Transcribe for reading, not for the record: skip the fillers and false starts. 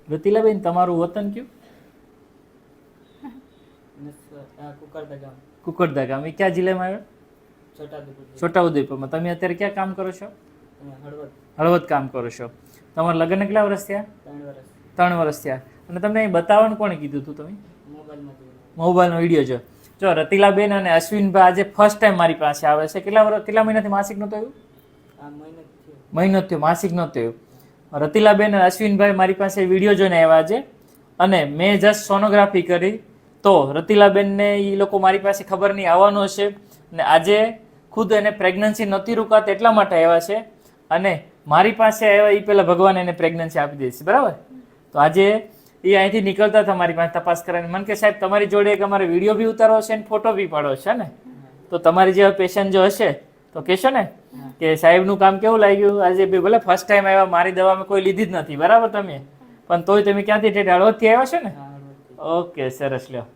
રતિલાબેન તમારું વતન કયું? કુકરદા ગામ, કુકરદા ગામ. એ ક્યાં જિલ્લામાં આવ્યો? છોટાઉદેપુર. છોટાઉદેપુરમાં. તમે અત્યારે ક્યાં કામ કરો છો? હળવદ. હળવદ કામ કરો છો. તમારા લગ્ન કેટલા વર્ષ થયા? 3 વર્ષ. 3 વર્ષ થયા. અને તમને અહીં બતાવવાનું કોણે કીધું હતું? તમે મોબાઈલમાં જોયું. મોબાઈલનો વિડીયો જો. જો રતિલાબેન અને અશ્વિનભાઈ આજે ફર્સ્ટ ટાઈમ મારી પાસે આવે છે. કેટલા મહિનાથી માસિક નહોતું આવ્યું? આ મહિનો થયો. મહિનો થયો, માસિક નહોતું આવ્યું. રતિલાબેન અને અશ્વિનભાઈ મારી પાસે વિડીયો જોઈને આવ્યા છે અને મેં જસ્ટ સોનોગ્રાફી કરી તો રતિલાબેનને એ લોકો મારી પાસે ખબર નહીં આવવાનું હશે અને આજે ખુદ એને પ્રેગ્નન્સી નહોતી રોકાત એટલા માટે આવ્યા છે અને મારી પાસે આવ્યા એ પહેલાં ભગવાન એને પ્રેગ્નન્સી આપી દે છે, બરાબર? તો આજે એ અહીંથી નીકળતા હતા મારી પાસે તપાસ કરાવીને. મને કે સાહેબ તમારી જોડે એક અમારે વિડીયો બી ઉતારવો છે અને ફોટો બી પાડવો છે ને, તો તમારી જેવા પેશન્ટ જો હશે તો કહેશો ને કે સાહેબનું કામ કેવું લાગ્યું? આજે બી ભલે ફર્સ્ટ ટાઈમ આવ્યા, મારી દવા મેં કોઈ લીધી જ નથી, બરાબર? તમે પણ તોય તમે ક્યાંથી હળવદથી આવ્યા છો ને? ઓકે, સરસ. લ્યો.